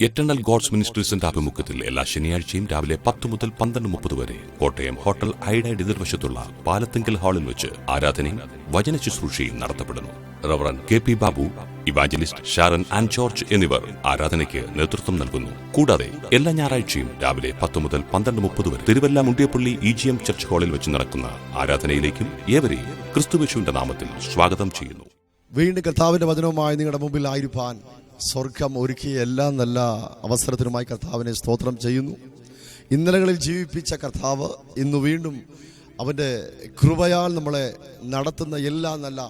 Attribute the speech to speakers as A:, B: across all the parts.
A: Eternal God's മിനിസ്ട്രീസിന്റെ ആഭിമുഖ്യത്തിൽ എല്ലാ ശനിയാഴ്ചയും രാവിലെ 10 മുതൽ 12:30 വരെ കോട്ടയം ഹോട്ടൽ ഐഡയുടെ എതിർവശത്തുള്ള പാലത്തിങ്കൽ ഹാളിൽ വെച്ച് ആരാധനയും വചന ശുശ്രൂഷയും നടത്തപ്പെടുന്നു. Reverend KP Babu, evangelist Sharon and George എന്നിവർ ആരാധനയ്ക്ക് നേതൃത്വം നൽകുന്നു. കൂടാതെ എല്ലാ ഞായറാഴ്ചയും രാവിലെ 10 മുതൽ 12:30 വരെ തിരുവല്ല മുണ്ടിയപ്പള്ളി EGM ചർച്ച് ഹാളിൽ വെച്ച് നടക്കുന്ന ആരാധനയിലേക്കും ഏവരെയും ക്രിസ്തുയേശുവിന്റെ നാമത്തിൽ സ്വാഗതം ചെയ്യുന്നു.
B: വീണ്ടും കർത്താവിന്റെ വചനവുമായി നിങ്ങളുടെ മുമ്പിൽ ആയിരിക്കാൻ സ്വർഗം ഒരുക്കിയ എല്ലാ നല്ല അവസരത്തിനുമായി കർത്താവിനെ സ്തോത്രം ചെയ്യുന്നു. ഇന്നലകളിൽ ജീവിപ്പിച്ച കർത്താവ് ഇന്ന് വീണ്ടും അവൻ്റെ കൃപയാൽ നമ്മളെ നടത്തുന്ന എല്ലാ നല്ല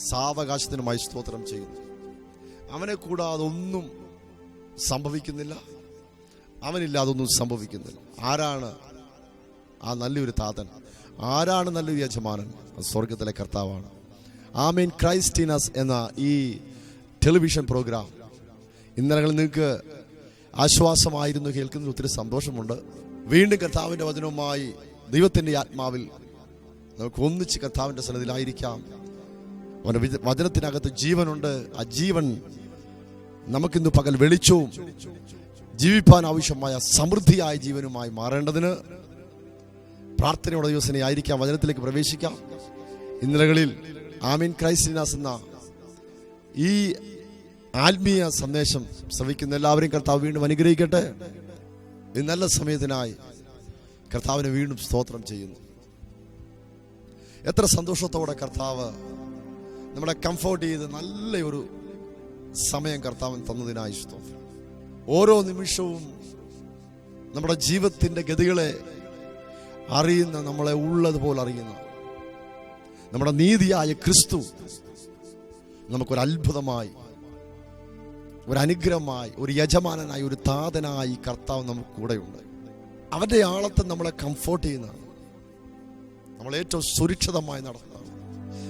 B: സാവകാശത്തിനുമായി സ്തോത്രം ചെയ്യുന്നു. അവനെ കൂടാതെ ഒന്നും സംഭവിക്കുന്നില്ല, അവനില്ലാതെ ഒന്നും സംഭവിക്കുന്നില്ല. ആരാണ് ആ നല്ലൊരു താതൻ? ആരാണ് നല്ലൊരു യജമാനൻ? സ്വർഗത്തിലെ കർത്താവാണ്. ആമേൻ. ക്രൈസ്റ്റീനസ് എന്ന ഈ ടെലിവിഷൻ പ്രോഗ്രാം ഇന്നലകളിൽ നിങ്ങൾക്ക് ആശ്വാസമായിരുന്നു. കേൾക്കുന്നതിൽ ഒത്തിരി സന്തോഷമുണ്ട്. വീണ്ടും കർത്താവിൻ്റെ വചനവുമായി ദൈവത്തിൻ്റെ ആത്മാവിൽ നമുക്ക് ഒന്നിച്ച് കർത്താവിൻ്റെ സന്നിധിയിലായിരിക്കാം. അവൻ്റെ വചനത്തിനകത്ത് ജീവനുണ്ട്. ആ ജീവൻ നമുക്കിന്ന് പകൽ വെളിച്ചവും ജീവിപ്പാൻ ആവശ്യമായ സമൃദ്ധിയായ ജീവനുമായി മാറേണ്ടതിന് പ്രാർത്ഥനയോടെ ദിവസനെ ആയിരിക്കാം. വചനത്തിലേക്ക് പ്രവേശിക്കാം. ഇന്നലകളിൽ ആമീൻ ക്രൈസ്റ്റീനസ് എന്ന ഈ ആത്മീയ സന്ദേശം ശ്രവിക്കുന്ന എല്ലാവരെയും കർത്താവ് വീണ്ടും അനുഗ്രഹിക്കട്ടെ. ഈ നല്ല സമയത്തിനായി കർത്താവിനെ വീണ്ടും സ്തോത്രം ചെയ്യുന്നു. എത്ര സന്തോഷത്തോടെ കർത്താവ് നമ്മളെ കംഫോർട്ട് ചെയ്ത് നല്ലൊരു സമയം കർത്താവൻ തന്നതിനായി സ്തോത്രം. ഓരോ നിമിഷവും നമ്മുടെ ജീവിതത്തിൻ്റെ ഗതികളെ അറിയുന്ന, നമ്മളെ ഉള്ളതുപോലെ അറിയുന്ന നമ്മുടെ നീതിയായ ക്രിസ്തു നമുക്കൊരു അത്ഭുതമായി, ഒരു അനുഗ്രഹമായി, ഒരു യജമാനനായി, ഒരു താതനായി കർത്താവ് നമുക്ക് കൂടെയുണ്ട്. അവൻ്റെ ആളത്തെ നമ്മളെ കംഫോർട്ട് ചെയ്യുന്നതാണ്, നമ്മളെ ഏറ്റവും സുരക്ഷിതമായി നടത്തുന്നതാണ്.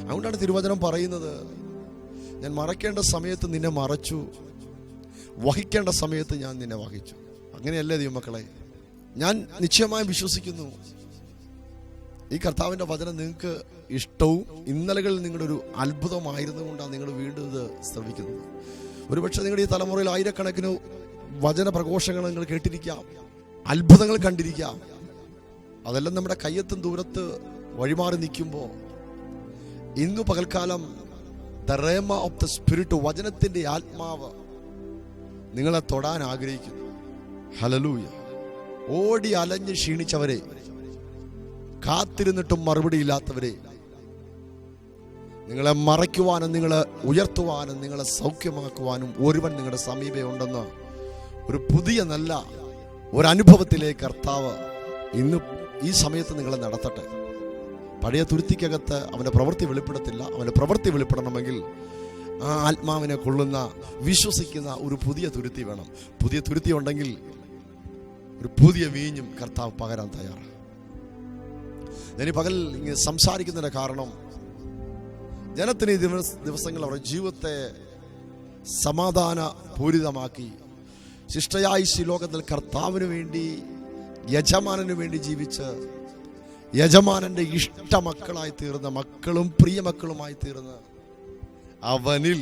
B: അതുകൊണ്ടാണ് തിരുവചനം പറയുന്നത്, ഞാൻ മറക്കേണ്ട സമയത്ത് നിന്നെ മറച്ചു, വഹിക്കേണ്ട സമയത്ത് ഞാൻ നിന്നെ വഹിച്ചു. അങ്ങനെയല്ലേ ദൈവമക്കളെ? ഞാൻ നിശ്ചയമായും വിശ്വസിക്കുന്നു ഈ കർത്താവിൻ്റെ വചനം നിങ്ങൾക്ക് ഇഷ്ടവും ഇന്നലകളിൽ നിങ്ങളുടെ ഒരു അത്ഭുതമായിരുന്നുകൊണ്ടാണ് നിങ്ങൾ വീണ്ടും ഇത് ശ്രവിക്കുന്നത്. ഒരുപക്ഷെ നിങ്ങളുടെ ഈ തലമുറയിൽ ആയിരക്കണക്കിന് വചന പ്രഘോഷങ്ങൾ നിങ്ങൾ കേട്ടിരിക്കാം, അത്ഭുതങ്ങൾ കണ്ടിരിക്കാം. അതെല്ലാം നമ്മുടെ കയ്യെത്തും ദൂരത്ത് വഴിമാറി നിൽക്കുമ്പോൾ ഇന്ന് പകൽക്കാലം the Rema of the spirit, വചനത്തിൻ്റെ ആത്മാവ് നിങ്ങളെ തൊടാൻ ആഗ്രഹിക്കുന്നു. ഹല്ലേലൂയ. ഓടി അലഞ്ഞ് ക്ഷീണിച്ചവരെ, കാത്തിരുന്നിട്ടും മറുപടിയില്ലാത്തവരെ, നിങ്ങളെ മറയ്ക്കുവാനും നിങ്ങളെ ഉയർത്തുവാനും നിങ്ങളെ സൗഖ്യമാക്കുവാനും ഒരുവൻ നിങ്ങളുടെ സമീപേ ഉണ്ടെന്ന് ഒരു പുതിയ നല്ല ഒരനുഭവത്തിലേക്ക് കർത്താവ് ഇന്ന് ഈ സമയത്ത് നിങ്ങളെ നടത്തട്ടെ. പഴയ തുരുത്തിക്കകത്ത് അവൻ്റെ പ്രവൃത്തി വെളിപ്പെടത്തില്ല. അവൻ്റെ പ്രവൃത്തി വെളിപ്പെടണമെങ്കിൽ ആ ആത്മാവിനെ കൊള്ളുന്ന, വിശ്വസിക്കുന്ന ഒരു പുതിയ തുരുത്തി വേണം. പുതിയ തുരുത്തി ഉണ്ടെങ്കിൽ ഒരു പുതിയ വീഞ്ഞും കർത്താവ് പകരാൻ തയ്യാറാണ്. ഞാൻ ഈ പകൽ സംസാരിക്കുന്നതിൻ്റെ കാരണം, ജനത്തിന് ഈ ദിവസങ്ങൾ അവരുടെ ജീവിതത്തെ സമാധാന പൂരിതമാക്കി ശിഷ്ടയായി ഈ ലോകത്തിൽ കർത്താവിന് വേണ്ടി, യജമാനന് വേണ്ടി ജീവിച്ച് യജമാനന്റെ ഇഷ്ടമക്കളായി തീർന്ന മക്കളും പ്രിയമക്കളുമായി തീർന്ന് അവനിൽ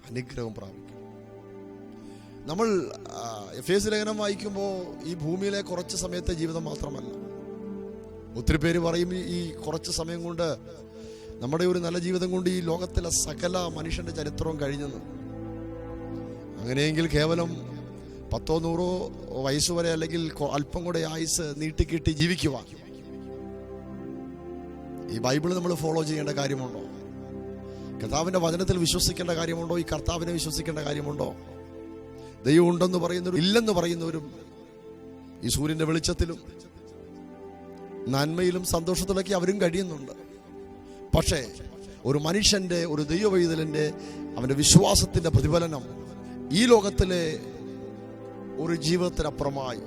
B: അനുഗ്രഹം പ്രാപിക്കും. നമ്മൾ എഫേസ്യ ലേഖനം വായിക്കുമ്പോൾ ഈ ഭൂമിയിലെ കുറച്ച് സമയത്തെ ജീവിതം മാത്രമല്ല. ഒത്തിരി പേര് പറയും ഈ കുറച്ച് സമയം കൊണ്ട്, നമ്മുടെ ഒരു നല്ല ജീവിതം കൊണ്ട് ഈ ലോകത്തിലെ സകല മനുഷ്യന്റെ ചരിത്രവും കഴിഞ്ഞെന്ന്. അങ്ങനെയെങ്കിൽ കേവലം 10-100 വയസ്സ് വരെ, അല്ലെങ്കിൽ അല്പം കൂടെ ആയുസ് നീട്ടിക്കിട്ടി ജീവിക്കുവാൻ ഈ ബൈബിൾ നമ്മൾ ഫോളോ ചെയ്യേണ്ട കാര്യമുണ്ടോ? കർത്താവിൻ്റെ വചനത്തിൽ വിശ്വസിക്കേണ്ട കാര്യമുണ്ടോ? ഈ കർത്താവിനെ വിശ്വസിക്കേണ്ട കാര്യമുണ്ടോ? ദൈവം ഉണ്ടെന്ന് പറയുന്നവരും ഇല്ലെന്ന് പറയുന്നവരും ഈ സൂര്യൻ്റെ വെളിച്ചത്തിലും നന്മയിലും സന്തോഷത്തിലൊക്കെ അവരും കഴിയുന്നുണ്ട്. പക്ഷേ ഒരു മനുഷ്യൻ്റെ, ഒരു ദൈവവൈതലിൻ്റെ, അവൻ്റെ വിശ്വാസത്തിൻ്റെ പ്രതിഫലനം ഈ ലോകത്തിലെ ഒരു ജീവിതത്തിനപ്പുറമായി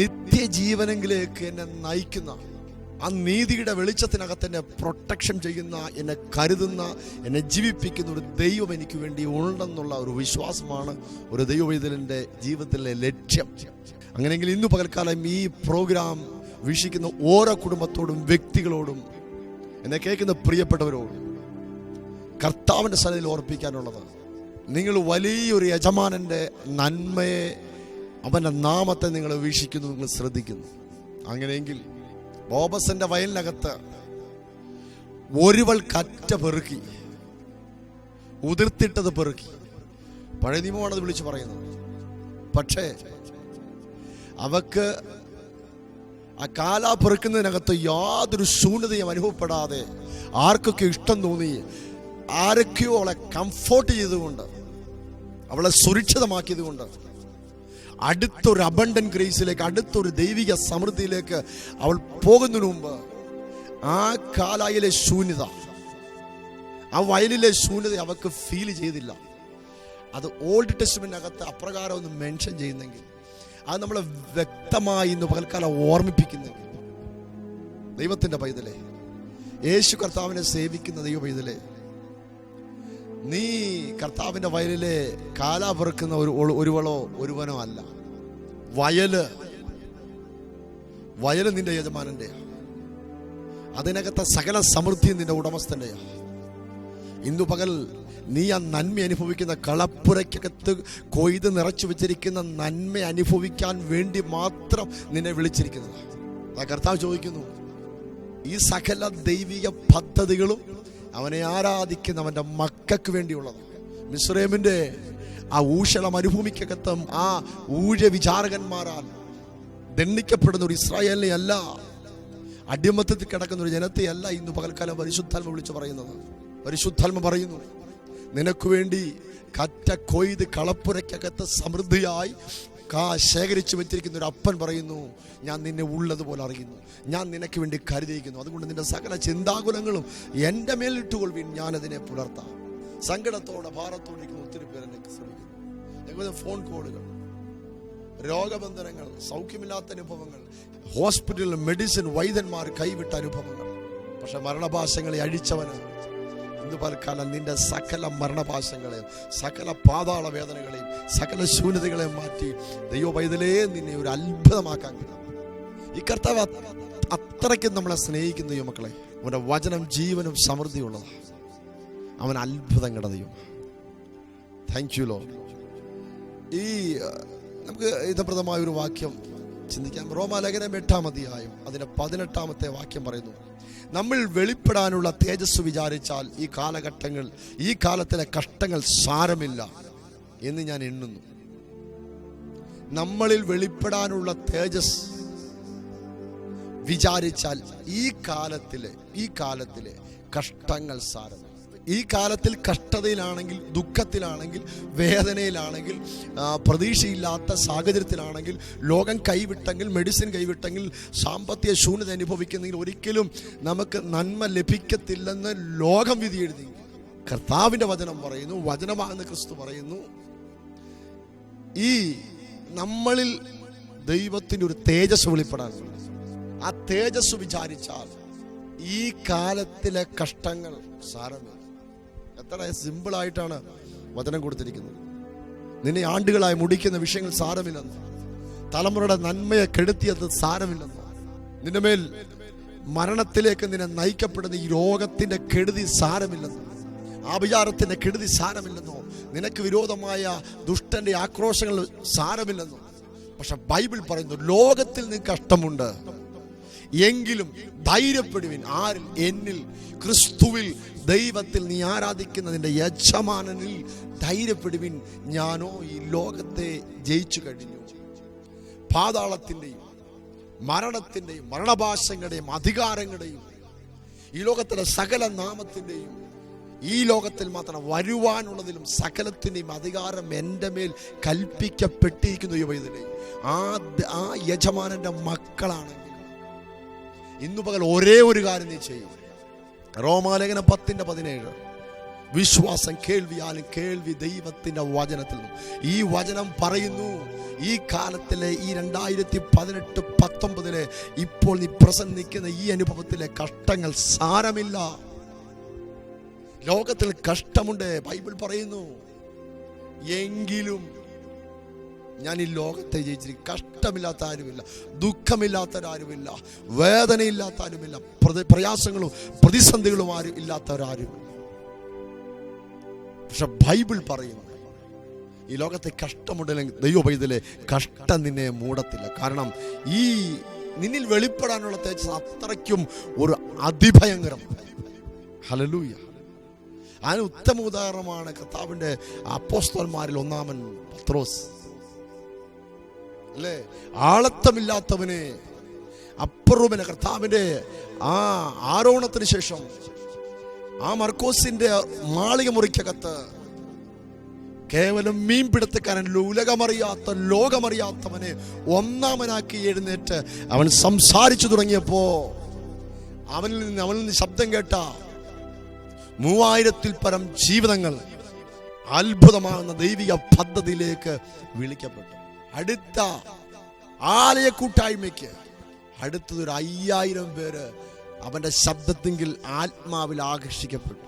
B: നിത്യജീവനെങ്കിലേക്ക് എന്നെ നയിക്കുന്ന, ആ നീതിയുടെ വെളിച്ചത്തിനകത്ത് എന്നെ പ്രൊട്ടക്ഷൻ ചെയ്യുന്ന, എന്നെ കരുതുന്ന, എന്നെ ജീവിപ്പിക്കുന്ന ഒരു ദൈവം എനിക്ക് വേണ്ടി ഉണ്ടെന്നുള്ള ഒരു വിശ്വാസമാണ് ഒരു ദൈവവൈതലിൻ്റെ ജീവിതത്തിലെ ലക്ഷ്യം. അങ്ങനെയെങ്കിൽ ഇന്ന് പകൽക്കാലം ഈ പ്രോഗ്രാം വീക്ഷിക്കുന്ന ഓരോ കുടുംബത്തോടും, വ്യക്തികളോടും, എന്നെ കേൾക്കുന്ന പ്രിയപ്പെട്ടവരോടും കർത്താവിൻ്റെ സന്നിധിയിൽ ഓർപ്പിക്കാനുള്ളത്, നിങ്ങൾ വലിയൊരു യജമാനന്റെ നന്മയെ, അവന്റെ നാമത്തെ നിങ്ങൾ വീക്ഷിക്കുന്നു, നിങ്ങൾ ശ്രദ്ധിക്കുന്നു. അങ്ങനെയെങ്കിൽ ബോബസന്റെ വയലിനകത്ത് ഒരുവൾ കറ്റ പെറുക്കി, ഉതിർത്തിട്ടത് പെറുക്കി. പഴയ നിയമമാണത് വിളിച്ചു പറയുന്നത്. പക്ഷേ അവക്ക് ആ കാലാ പെറുക്കുന്നതിനകത്ത് യാതൊരു ശൂന്യതയും അനുഭവപ്പെടാതെ ആർക്കൊക്കെ ഇഷ്ടം തോന്നി, ആരൊക്കെയോ അവളെ കംഫോർട്ട് ചെയ്തുകൊണ്ട്, അവളെ സുരക്ഷിതമാക്കിയതുകൊണ്ട് അടുത്തൊരു അബണ്ടന്റ് ഗ്രേസിലേക്ക്, അടുത്തൊരു ദൈവിക സമൃദ്ധിയിലേക്ക് അവൾ പോകുന്നതിന് മുമ്പ് ആ കാലായിലെ ശൂന്യത, ആ വയലിലെ ശൂന്യത അവൾക്ക് ഫീൽ ചെയ്തില്ല. അത് ഓൾഡ് ടെസ്റ്റ്മെന്റിനകത്ത് അപ്രകാരം ഒന്ന് മെൻഷൻ ചെയ്യുന്നെങ്കിൽ, അത് നമ്മളെ വ്യക്തമായി ഇന്ന് പകൽക്കാലം ഓർമ്മിപ്പിക്കുന്നെങ്കിൽ, ദൈവത്തിന്റെ പൈതലേ, യേശു കർത്താവിനെ സേവിക്കുന്ന ദൈവ പൈതലേ, നീ കർത്താവിന്റെ വയലിലെ കാലാ പെറുക്കുന്ന ഒരുവളോ ഒരുവനോ അല്ല. വയല് നിന്റെ യജമാനന്റെ, അതിനകത്തെ സകല സമൃദ്ധിയും നിന്റെ ഉടമസ്ഥന്റെയാ. ഇന്നു പകൽ നീ ആ നന്മ അനുഭവിക്കുന്ന, കളപ്പുരയ്ക്കകത്ത് കൊയ്ത് നിറച്ചു വെച്ചിരിക്കുന്ന നന്മ അനുഭവിക്കാൻ വേണ്ടി മാത്രം നിന്നെ വിളിച്ചിരിക്കുന്നത്. ആ കർത്താവ് ചോദിക്കുന്നു, ഈ സകല ദൈവിക പദ്ധതികളും അവനെ ആരാധിക്കുന്നവന്റെ മക്കൾക്ക് വേണ്ടിയുള്ളത്. മിസ്രൈമിന്റെ ആ ഊഷള മരുഭൂമിക്കകത്തും ആ ഊഴ വിചാരകന്മാരാൽ ദണ്ഡിക്കപ്പെടുന്ന ഒരു ഇസ്രായേലിനെ അല്ല, അടിമത്തത്തിൽ കിടക്കുന്ന ഒരു ജനത്തെയല്ല ഇന്ന് പകൽക്കാലം പരിശുദ്ധാത്മ വിളിച്ചു പറയുന്നത്. പരിശുദ്ധാത്മ പറയുന്നു, നിനക്ക് വേണ്ടി കറ്റ കൊയ്ത് കളപ്പുരയ്ക്കകത്ത് സമൃദ്ധിയായി ശേഖരിച്ചു വെച്ചിരിക്കുന്ന ഒരു അപ്പൻ പറയുന്നു, ഞാൻ നിന്നെ ഉള്ളതുപോലെ അറിയുന്നു, ഞാൻ നിനക്ക് വേണ്ടി കരുതിയിരിക്കുന്നു. അതുകൊണ്ട് നിന്റെ സകല ചിന്താകുലങ്ങളും എൻ്റെ മേലിട്ടുകൊള്ളുവിൻ, ഞാനതിനെ പുലർത്താം. സങ്കടത്തോടെ ഭാരത്തോടെ ഇരിക്കുന്ന ഒത്തിരി പേര് എന്നെ ശ്രമിക്കുന്നു. ഫോൺ കോളുകൾ, രോഗബന്ധനങ്ങൾ, സൗഖ്യമില്ലാത്ത അനുഭവങ്ങൾ, ഹോസ്പിറ്റലിൽ മെഡിസിൻ വൈദ്യന്മാർ കൈവിട്ട അനുഭവങ്ങൾ. പക്ഷെ മരണഭാഷങ്ങളെ അഴിച്ചവന് ഇന്ന് പൽക്കാലം നിന്റെ സകല മരണഭാഷങ്ങളെയും സകല പാതാള വേദനകളെയും സകല ശൂന്യതകളെയും മാറ്റി ദൈവ പൈതലേ നിന്നെ ഒരു അത്ഭുതമാക്കാൻ കഴിയും. ഈ കർത്താവ് അത്രയ്ക്കും നമ്മളെ സ്നേഹിക്കുന്ന ദൈവ മക്കളെ, അവൻ്റെ വചനം ജീവനും സമൃദ്ധിയുള്ളതാണ്. അവൻ അത്ഭുതങ്ങളുടെ ദൈവം. Thank you Lord. ഈ നമുക്ക് ഹിതപ്രദമായ ഒരു വാക്യം ചിന്തിക്കാം. റോമാലേഖനം 8-ാം അധ്യായം അതിന്റെ 18-ാമത്തെ വാക്യം പറയുന്നു, നമ്മൾ വെളിപ്പെടാനുള്ള തേജസ് വിചാരിച്ചാൽ ഈ കാലത്തിലെ കഷ്ടങ്ങൾ സാരമില്ല എന്ന് ഞാൻ എണ്ണുന്നു. നമ്മളിൽ വെളിപ്പെടാനുള്ള തേജസ് വിചാരിച്ചാൽ ഈ കാലത്തിലെ കഷ്ടങ്ങൾ സാരമില്ല. ഈ കാലത്തിൽ കഷ്ടതയിലാണെങ്കിൽ, ദുഃഖത്തിലാണെങ്കിൽ, വേദനയിലാണെങ്കിൽ, പ്രതീക്ഷയില്ലാത്ത സാഹചര്യത്തിലാണെങ്കിൽ, ലോകം കൈവിട്ടെങ്കിൽ, മെഡിസിൻ കൈവിട്ടെങ്കിൽ, സാമ്പത്തിക ശൂന്യത അനുഭവിക്കുന്നെങ്കിൽ ഒരിക്കലും നമുക്ക് നന്മ ലഭിക്കത്തില്ലെന്ന് ലോകം വിധി എഴുതി. കർത്താവിൻ്റെ വചനം പറയുന്നു, വചനമാകുന്ന ക്രിസ്തു പറയുന്നു, ഈ നമ്മളിൽ ദൈവത്തിൻ്റെ ഒരു തേജസ് വെളിപ്പെടാനുണ്ട്. ആ തേജസ് വിചാരിച്ചാൽ ഈ കാലത്തിലെ കഷ്ടങ്ങൾ സാരമില്ല. എത്ര സിമ്പിളായിട്ടാണ് വചനം കൊടുത്തിരിക്കുന്നത്. നിന്നെ ആണ്ടുകളായി മുടിക്കുന്ന വിഷയങ്ങൾ സാരമില്ലെന്നോ, തലമുറയുടെ നന്മയെ കെടുത്തിയത് സാരമില്ലെന്നോ, നിന്റെ മേൽ മരണത്തിലേക്ക് നിന്നെ നയിക്കപ്പെടുന്ന ഈ രോഗത്തിന്റെ കെടുതി സാരമില്ലെന്നോ, ആഭിചാരത്തിന്റെ കെടുതി സാരമില്ലെന്നോ, നിനക്ക് വിരോധമായ ദുഷ്ടന്റെ ആക്രോശങ്ങൾ സാരമില്ലെന്നോ. പക്ഷെ ബൈബിൾ പറയുന്നു, ലോകത്തിൽ നിങ്ങൾക്ക് കഷ്ടമുണ്ട്, എങ്കിലും ധൈര്യപ്പെടുവിൻ. ആരിൽ? എന്നിൽ, ക്രിസ്തുവിൽ, ദൈവത്തിൽ, നീ ആരാധിക്കുന്നതിൻ്റെ യജമാനനിൽ ധൈര്യപ്പെടുവിൻ. ഞാനോ ഈ ലോകത്തെ ജയിച്ചു കഴിഞ്ഞു. പാതാളത്തിൻ്റെയും മരണത്തിൻ്റെയും മരണഭാഷങ്ങളുടെയും അധികാരങ്ങളുടെയും ഈ ലോകത്തിലെ സകല നാമത്തിൻ്റെയും ഈ ലോകത്തിൽ മാത്രം വരുവാനുള്ളതിലും സകലത്തിൻ്റെയും അധികാരം എൻ്റെ മേൽ കൽപ്പിക്കപ്പെട്ടിരിക്കുന്നു. യുവതിനെ ആ യജമാനന്റെ മക്കളാണെങ്കിൽ ഇന്നു പകൽ ഒരേ ഒരു കാര്യം നീ ചെയ്യും. റോമാലേഖനം 10:17, വിശ്വാസം കേൾവിയാലും കേൾവി ദൈവത്തിന്റെ വചനത്തിൽ നിന്നും. ഈ വചനം പറയുന്നു, ഈ കാലത്തിലെ ഈ 2018-19 ഇപ്പോൾ നീ പ്രസംഗിക്കുന്ന ഈ അനുഭവത്തിലെ കഷ്ടങ്ങൾ സാരമില്ല. ലോകത്തിൽ കഷ്ടമുണ്ട്, ബൈബിൾ പറയുന്നു, എങ്കിലും ഞാൻ ഈ ലോകത്തെ ജയിച്ചിരിക്കും. കഷ്ടമില്ലാത്ത ആരുമില്ല, ദുഃഖമില്ലാത്തവരാരുമില്ല, വേദനയില്ലാത്ത ആരുമില്ല, പ്രയാസങ്ങളും പ്രതിസന്ധികളും ആരും ഇല്ലാത്തവരാരും. പക്ഷെ ബൈബിൾ പറയുന്നു, ഈ ലോകത്തെ കഷ്ടമുണ്ടെങ്കിൽ ദൈവപൈതലെ കഷ്ടം നിന്നെ മൂടത്തില്ല. കാരണം ഈ നിന്നിൽ വെളിപ്പെടാനുള്ള തേജസ് അത്രയ്ക്കും ഒരു അതിഭയങ്കരം. ഹല്ലേലൂയ. അതിന് ഉത്തമ ഉദാഹരണമാണ് കർത്താവിന്റെ അപ്പോസ്തലന്മാരിൽ ഒന്നാമൻ പത്രോസ് അല്ലേ? ആളത്തമില്ലാത്തവനെ അപ്പുറൂപനെ കർത്താവിന്റെ ആ ആരോഹണത്തിന് ശേഷം ആ മർക്കോസിന്റെ മാളിക മുറിക്കകത്ത് കേവലം മീൻപിടുത്തക്കാരൻ, ലോകമറിയാത്തവനെ ഒന്നാമനാക്കി എഴുന്നേറ്റ് അവൻ സംസാരിച്ചു തുടങ്ങിയപ്പോ അവനിൽ നിന്ന് ശബ്ദം കേട്ട 3000-ൽ പരം ജീവിതങ്ങൾ അത്ഭുതമാകുന്ന ദൈവിക പദ്ധതിയിലേക്ക് വിളിക്കപ്പെട്ടു. അടുത്ത ആലയ കൂട്ടായ്മയ്ക്ക് അടുത്തതൊരു 5000 പേര് അവന്റെ ശബ്ദത്തെങ്കിൽ ആത്മാവിൽ ആകർഷിക്കപ്പെട്ടു.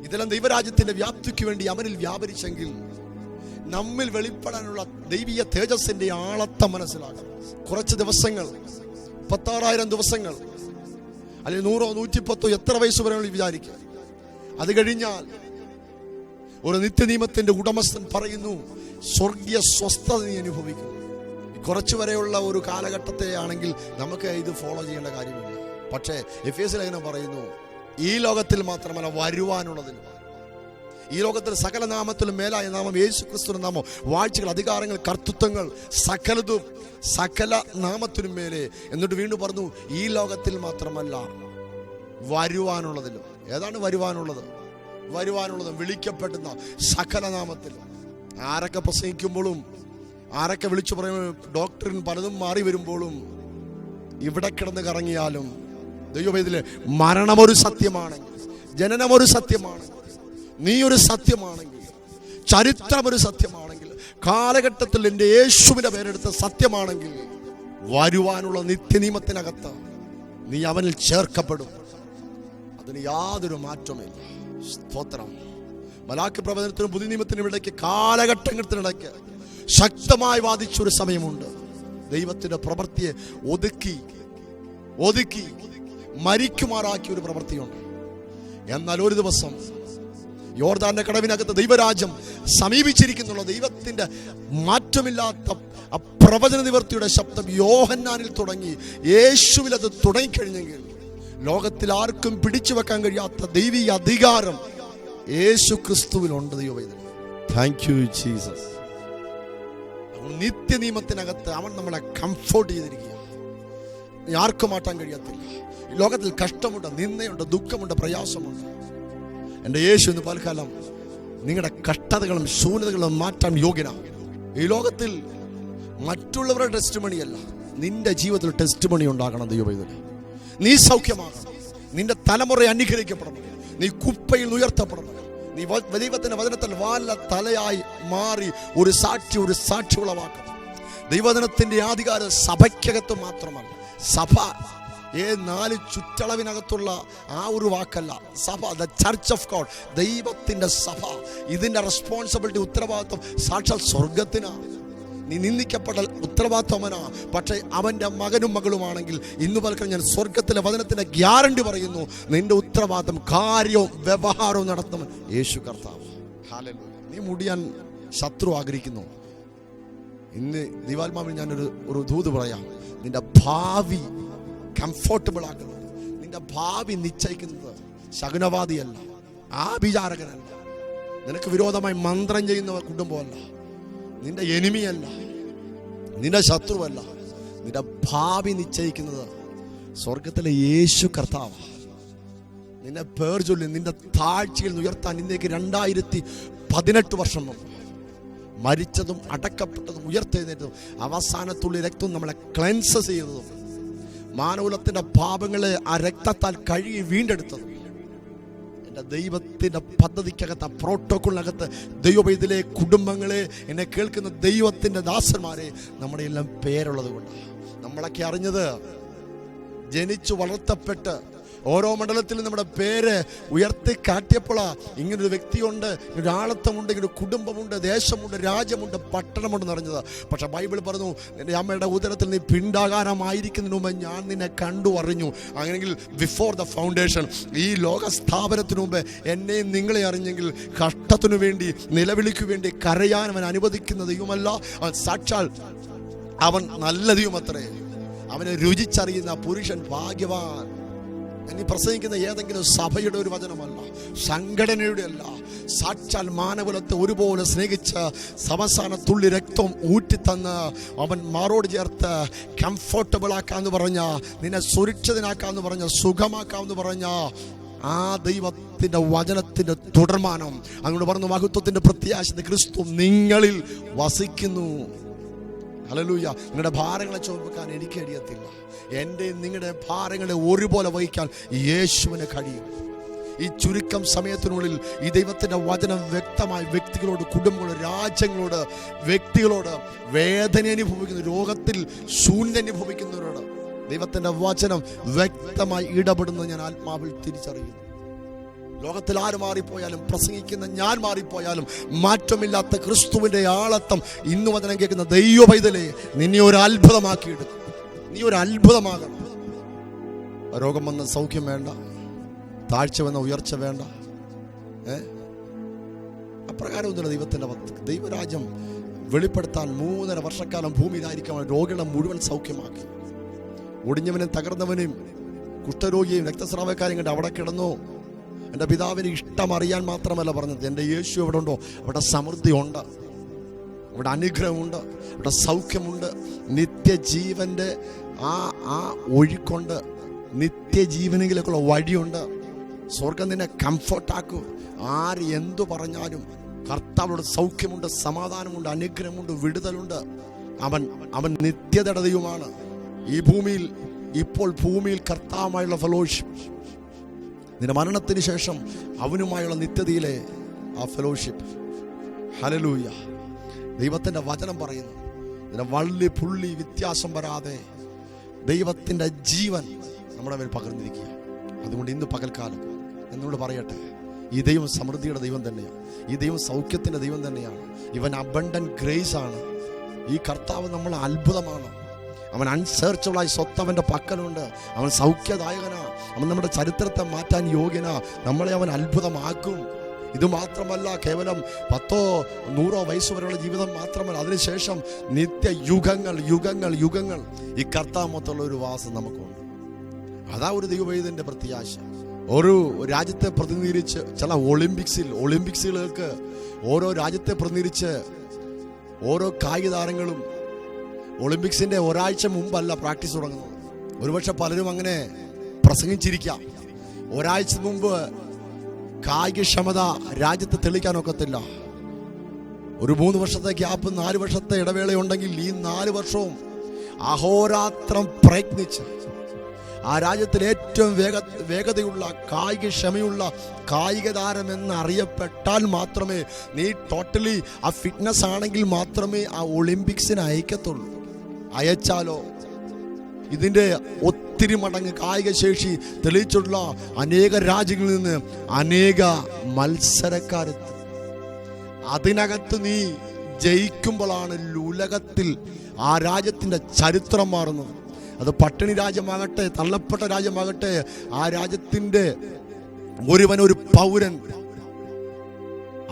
B: ഇതെല്ലാം ദൈവരാജ്യത്തിന്റെ വ്യാപ്തിക്ക് വേണ്ടി അവനിൽ വ്യാപരിച്ചെങ്കിൽ നമ്മിൽ വെളിപ്പെടാനുള്ള ദൈവീയ തേജസ്സിന്റെ ആളത്തെ മനസ്സിലാക്കണം. കുറച്ച് ദിവസങ്ങൾ, 36,000 ദിവസങ്ങൾ, അല്ലെങ്കിൽ 100, 110 എത്ര വയസ്സ് വരെ വിചാരിക്കുക. അത് കഴിഞ്ഞാൽ ഒരു നിത്യനിയമത്തിന്റെ ഉടമസ്ഥൻ പറയുന്നു, സ്വർഗീയ സ്വസ്ഥത നീ അനുഭവിക്കും. കുറച്ചു വരെയുള്ള ഒരു കാലഘട്ടത്തെ ആണെങ്കിൽ നമുക്ക് ഇത് ഫോളോ ചെയ്യേണ്ട കാര്യമില്ല. പക്ഷേ എഫേസ്യ ലേഖനം പറയുന്നു, ഈ ലോകത്തിൽ മാത്രമല്ല വരുവാനുള്ളതിന്, ഈ ലോകത്തിൽ സകല നാമത്തിലും മേലായ നാമം യേശു ക്രിസ്തുവിന്റെ നാമം, വാഴ്ചകൾ, അധികാരങ്ങൾ, കർത്തൃത്വങ്ങൾ സകലതും സകല നാമത്തിനും മേലെ. എന്നിട്ട് വീണ്ടും പറഞ്ഞു, ഈ ലോകത്തിൽ മാത്രമല്ല വരുവാനുള്ളതിലും. ഏതാണ് വരുവാനുള്ളത്? വിളിക്കപ്പെടുന്ന സകല നാമത്തിൽ. ആരൊക്കെ പ്രസംഗിക്കുമ്പോഴും, ആരൊക്കെ വിളിച്ചു പറയുമ്പോൾ, ഡോക്ടറിൻ പലതും മാറി വരുമ്പോഴും, ഇവിടെ കിടന്ന് കറങ്ങിയാലും ദൈവവേദിലെ മരണമൊരു സത്യമാണെങ്കിൽ, ജനനമൊരു സത്യമാണെങ്കിൽ, നീ ഒരു സത്യമാണെങ്കിൽ, ചരിത്രമൊരു സത്യമാണെങ്കിൽ, കാലഘട്ടത്തിൽ എൻ്റെ യേശുവിന്റെ പേരെടുത്ത സത്യമാണെങ്കിൽ, വരുവാനുള്ള നിത്യനിയമത്തിനകത്ത് നീ അവനിൽ ചേർക്കപ്പെടും. അതിന് യാതൊരു മാറ്റമില്ല. സ്തോത്രം. മലാക്കി പ്രവചനത്തിനും പുതിയ നിയമത്തിനും ഇടയ്ക്ക്, കാലഘട്ടത്തിനിടയ്ക്ക് ശക്തമായി വാദിച്ചൊരു സമയമുണ്ട്. ദൈവത്തിന്റെ പ്രവൃത്തിയെ ഒതുക്കി മരിക്കുമാറാക്കിയ ഒരു പ്രവൃത്തിയുണ്ട്. എന്നാൽ ഒരു ദിവസം യോർദാന്റെ കടവിനകത്ത് ദൈവരാജ്യം സമീപിച്ചിരിക്കുന്നുള്ള ദൈവത്തിന്റെ മാറ്റമില്ലാത്ത പ്രവചന നിവർത്തിയുടെ ശബ്ദം യോഹന്നാനിൽ തുടങ്ങി യേശുവിൽ അത് തുടങ്ങിക്കഴിഞ്ഞെങ്കിൽ ലോകത്തിൽ ആർക്കും പിടിച്ചു വെക്കാൻ കഴിയാത്ത ദൈവീയ അധികാരം യേശു ക്രിസ്തുവിലുണ്ട്. ദൈവവേദന. Thank you Jesus. നിത്യനിയമത്തിനകത്ത് അവൻ നമ്മളെ കംഫോർട്ട് ചെയ്തിരിക്കുക. ആർക്കും മാറ്റാൻ കഴിയത്തില്ല. ഈ ലോകത്തിൽ കഷ്ടമുണ്ട്, നിന്ദയുണ്ട്, ദുഃഖമുണ്ട്, പ്രയാസമുണ്ട്. എൻ്റെ യേശു ഇന്ന് പൽക്കാലം നിങ്ങളുടെ കഷ്ടതകളും ശൂന്യതകളും മാറ്റാൻ യോഗ്യനാണ്. ഈ ലോകത്തിൽ മറ്റുള്ളവരുടെ ടെസ്റ്റിമണിയല്ല, നിന്റെ ജീവിതത്തിൽ ടെസ്റ്റിമണി ഉണ്ടാകണം. ദൈവവേദന. നീ സൗഖ്യമാകണം, നിന്റെ തലമുറ അനുഗ്രഹിക്കപ്പെടണം, നീ കുപ്പയിൽ ഉയർത്തപ്പെടണം, നീ ദൈവത്തിന്റെ വചനത്തിൽ വാല തലയായി മാറി ഒരു സാക്ഷി ഉളവാക്കണം. ദൈവവചനത്തിന്റെ അധികാരം സഭയ്ക്കകത്ത് മാത്രമല്ല, സഭ 4 ചുറ്റളവിനകത്തുള്ള ആ ഒരു വാക്കല്ല. സഭ, ദ ചർച്ച് ഓഫ് ഗോഡ്, ദൈവത്തിന്റെ സഭ. ഇതിന്റെ റെസ്പോൺസിബിലിറ്റി, ഉത്തരവാദിത്വം സാക്ഷാൽ സ്വർഗത്തിനാണ്. നീ നിന്ദിക്കപ്പെട്ട ഉത്തരവാദിത്വമനാ. പക്ഷേ അവന്റെ മകനും മകളുമാണെങ്കിൽ ഇന്ന് പലർക്കും ഞാൻ സ്വർഗത്തിലെ വചനത്തിന്റെ ഗ്യാരണ്ടി പറയുന്നു, നിന്റെ ഉത്തരവാദിത്വം, കാര്യവും വ്യവഹാരവും നടത്തുന്നവൻ യേശു കർത്താവ്. ഹല്ലേലൂയ. നീ മുടിയാൻ ശത്രു ആഗ്രഹിക്കുന്നു. ഇന്ന് ദൈവാത്മാവിൽ ഞാനൊരു ദൂത് പറയാം. നിന്റെ ഭാവി കംഫോർട്ടബിൾ ആക്കുന്നത്, നിന്റെ ഭാവി നിശ്ചയിക്കുന്നത് ശകുനവാദിയല്ല, ആഭിചാരകനല്ല, നിനക്ക് വിരോധമായി മന്ത്രം ചെയ്യുന്ന കുടുംബമല്ല, നിന്റെ എനിമിയല്ല, നിന്റെ ശത്രുവല്ല. നിന്റെ ഭാവി നിശ്ചയിക്കുന്നത് സ്വർഗത്തിലെ യേശു കർത്താവ്. നിന്നെ പേർ ചൊല്ലി നിന്റെ താഴ്ചയിൽ ഉയർത്താൻ ഇന്നേക്ക് 2018 വർഷം മുമ്പ് മരിച്ചതും അടക്കപ്പെട്ടതും ഉയർത്തെഴുന്നേറ്റതും അവസാനത്തുള്ള രക്തം നമ്മളെ ക്ലെൻസ് ചെയ്തതും മാനവകുലത്തിന്റെ പാപങ്ങളെ ആ രക്തത്താൽ കഴുകി വീണ്ടെടുത്തതും എൻ്റെ ദൈവത്തിന്റെ പദ്ധതിക്കകത്ത്, ആ പ്രോട്ടോക്കോളിനകത്ത് ദൈവവേദിയിലെ കുടുംബങ്ങളെ, എന്നെ കേൾക്കുന്ന ദൈവത്തിന്റെ ദാസന്മാരെ നമ്മുടെ എല്ലാം പേരുള്ളത് കൊണ്ട് നമ്മളൊക്കെ അറിഞ്ഞത്, ജനിച്ചു വളർത്തപ്പെട്ട് ഓരോ മണ്ഡലത്തിലും നമ്മുടെ പേര് ഉയർത്തി കാട്ടിയപ്പോഴാ ഇങ്ങനൊരു വ്യക്തിയുണ്ട്, ഇങ്ങനൊരു ആളത്വമുണ്ട്, ഇങ്ങനൊരു കുടുംബമുണ്ട്, ദേശമുണ്ട്, രാജ്യമുണ്ട്, പട്ടണമുണ്ട് നിറഞ്ഞത്. പക്ഷെ ബൈബിൾ പറഞ്ഞു, നിന്റെ അമ്മയുടെ ഉദരത്തിൽ നീ പിണ്ടാകാരമായിരിക്കുന്നതിന് മുമ്പ് ഞാൻ നിന്നെ കണ്ടു അറിഞ്ഞു. അങ്ങനെയെങ്കിൽ ബിഫോർ ദ ഫൗണ്ടേഷൻ, ഈ ലോക സ്ഥാപനത്തിനു മുമ്പ് എന്നെയും നിങ്ങളെ അറിഞ്ഞെങ്കിൽ കഷ്ടത്തിനു വേണ്ടി, നിലവിളിക്കു വേണ്ടി കരയാൻ അവൻ അനുവദിക്കുന്ന ദൈവമല്ല, അവൻ സാക്ഷാൽ അവൻ നല്ല ദൈവമത്രേ. അവനെ രുചിച്ചറിയുന്ന പുരുഷൻ ഭാഗ്യവാൻ. ഇനി പ്രസംഗിക്കുന്ന ഏതെങ്കിലും സഭയുടെ ഒരു വചനമല്ല, സംഘടനയുടെ അല്ല. സാക്ഷാൽ മാനകുലത്തെ ഒരുപോലെ സ്നേഹിച്ച് അവസാന തുള്ളി രക്തം ഊറ്റിത്തന്ന് അവൻ മാറോട് ചേർത്ത് കംഫർട്ടബിൾ ആക്കാന്ന് പറഞ്ഞ, നിന്നെ സുരക്ഷിതനാക്കാന്ന് പറഞ്ഞ, സുഖമാക്കാമെന്ന് പറഞ്ഞ ആ ദൈവത്തിൻ്റെ വചനത്തിൻ്റെ തുടർമാനം. അങ്ങോട്ട് പറഞ്ഞു, മഹത്വത്തിൻ്റെ പ്രത്യാശ ക്രിസ്തു നിങ്ങളിൽ വസിക്കുന്നു. ഹല്ലേലൂയ. നിങ്ങളുടെ ഭാരങ്ങളെ ചുമക്കാൻ എനിക്ക് കഴിയത്തില്ല. എൻ്റെ നിങ്ങളുടെ ഭാരങ്ങളെ ഒരുപോലെ വഹിക്കാൻ യേശുവിന് കഴിയും. ഈ ചുരുക്കം സമയത്തിനുള്ളിൽ ഈ ദൈവത്തിൻ്റെ വചനം വ്യക്തമായി വ്യക്തികളോട്, കുടുംബങ്ങളോട്, രാജ്യങ്ങളോട്, വ്യക്തികളോട്, വേദന അനുഭവിക്കുന്ന, രോഗത്തിൽ ശൂന്യത അനുഭവിക്കുന്നവരോട് ദൈവത്തിൻ്റെ വചനം വ്യക്തമായി ഇടപെടുന്നത് ഞാൻ ആത്മാവിൽ തിരിച്ചറിയുന്നു. ലോകത്തിൽ ആര് മാറിപ്പോയാലും, പ്രസംഗിക്കുന്ന ഞാൻ മാറിപ്പോയാലും, മാറ്റമില്ലാത്ത ക്രിസ്തുവിൻ്റെ ആളത്വം ഇന്ന് വചനം കേൾക്കുന്ന ദൈവ പൈതലേ, നിന്നെ ഒരു അത്ഭുതമാക്കിയെടുക്കും. നീ ഒരു അത്ഭുതമാകണം. രോഗം വന്ന സൗഖ്യം വേണ്ട, താഴ്ച വന്ന ഉയർച്ച വേണ്ട. അപ്രകാരമൊന്നുമില്ല ദൈവത്തിൻ്റെ ദൈവരാജ്യം വെളിപ്പെടുത്താൻ 3.5 വർഷക്കാലം ഭൂമിയിലായിരിക്കാൻ രോഗികളെ മുഴുവൻ സൗഖ്യമാക്കി. ഒടിഞ്ഞവനും തകർന്നവനും കുഷ്ഠരോഗിയും രക്തസ്രാവക്കാരെയും കണ്ട് അവിടെ കിടന്നു. എൻ്റെ പിതാവിന് ഇഷ്ടം അറിയാൻ മാത്രമല്ല പറഞ്ഞത്, എൻ്റെ യേശു എവിടെ ഉണ്ടോ അവിടെ സമൃദ്ധി ഉണ്ട്, അവിടെ അനുഗ്രഹമുണ്ട്, അവിടെ സൗഖ്യമുണ്ട്. നിത്യജീവൻ്റെ ആ ഒഴുക്കുണ്ട്, നിത്യജീവനെങ്കിലേക്കുള്ള വഴിയുണ്ട്. സ്വർഗം നിന്നെ കംഫർട്ടാക്കും. ആര് എന്തു പറഞ്ഞാലും കർത്താവിനോട് സൗഖ്യമുണ്ട്, സമാധാനമുണ്ട്, അനുഗ്രഹമുണ്ട്, വിടുതലുണ്ട്. അവൻ നിത്യതയുടെ ദൈവമാണ്. ഈ ഭൂമിയിൽ ഇപ്പോൾ ഭൂമിയിൽ കർത്താവുമായുള്ള ഫെലോഷിപ്പ്, നിന്റെ മരണത്തിന് ശേഷം അവനുമായുള്ള നിത്യതയിലെ ആ ഫെലോഷിപ്പ്. ഹല്ലേലൂയ. ദൈവത്തിൻ്റെ വചനം പറയുന്നു, ഇതിൻ്റെ വള്ളി പുള്ളി വ്യത്യാസം വരാതെ ദൈവത്തിൻ്റെ ജീവൻ നമ്മുടെ മേൽ പകർന്നിരിക്കുക. അതുകൊണ്ട് ഇന്ന് പകൽക്കാലം എന്നോട് പറയട്ടെ, ഈ ദൈവം സമൃദ്ധിയുടെ ദൈവം തന്നെയാണ്. ഈ ദൈവം സൗഖ്യത്തിൻ്റെ ദൈവം തന്നെയാണ്. ഇവൻ അബണ്ടന്റ് ഗ്രേസ് ആണ്. ഈ കർത്താവ് നമ്മൾ അത്ഭുതമാണ്. അവൻ അൺസേർച്ചബിളായി സ്വത്തവൻ്റെ പക്കലുണ്ട്. അവൻ സൗഖ്യദായകനാ. അവൻ നമ്മുടെ ചരിത്രത്തെ മാറ്റാൻ യോഗ്യനാ. നമ്മളെ അവൻ അത്ഭുതമാക്കും. ഇതുമാത്രമല്ല, കേവലം 10-100 വയസ്സ് വരെയുള്ള ജീവിതം മാത്രമല്ല, അതിനുശേഷം നിത്യ യുഗങ്ങൾ യുഗങ്ങൾ യുഗങ്ങൾ ഈ കർത്താവ് മൊത്തമുള്ള ഒരു വാസം നമുക്കുണ്ട്. അതാ ഒരു ദൈവവേദന്റെ പ്രത്യാശ. ഒരു രാജ്യത്തെ പ്രതിനിധീകരിച്ച് ചില ഒളിമ്പിക്സുകൾക്ക് ഓരോ രാജ്യത്തെ പ്രതിനിധീകരിച്ച് ഓരോ കായിക താരങ്ങളും ഒളിമ്പിക്സിന്റെ ഒരാഴ്ച മുമ്പല്ല പ്രാക്ടീസ് തുടങ്ങുന്നത്. ഒരുപക്ഷെ പലരും അങ്ങനെ പ്രസംഗിച്ചിരിക്കാം. ഒരാഴ്ച മുമ്പ് കായികക്ഷമത രാജ്യത്ത് തെളിയിക്കാനൊക്കത്തില്ല. ഒരു 3 വർഷത്തെ ഗ്യാപ്പ്, 4 വർഷത്തെ ഇടവേളയുണ്ടെങ്കിൽ ഈ 4 വർഷവും അഹോരാത്രം പ്രയത്നിച്ച് ആ രാജ്യത്തിൽ ഏറ്റവും വേഗതയുള്ള കായികക്ഷമയുള്ള കായിക താരം എന്ന് അറിയപ്പെട്ടാൽ മാത്രമേ, നീ ടോട്ടലി ആ ഫിറ്റ്നസ് ആണെങ്കിൽ മാത്രമേ ആ ഒളിമ്പിക്സിന് അയക്കത്തുള്ളൂ. അയച്ചാലോ ഇതിൻ്റെ ഒത്തിരി മടങ്ങ് കായിക ശേഷി തെളിയിച്ചുള്ള അനേക രാജ്യങ്ങളിൽ നിന്ന് അനേക മത്സരക്കാരെത്തും. അതിനകത്ത് നീ ജയിക്കുമ്പോഴാണ് ഉലകത്തിൽ ആ രാജ്യത്തിൻ്റെ ചരിത്രം മാറുന്നത്. അത് പട്ടിണി രാജ്യമാകട്ടെ, തള്ളപ്പെട്ട രാജ്യമാകട്ടെ, ആ രാജ്യത്തിൻ്റെ ഒരു പൗരൻ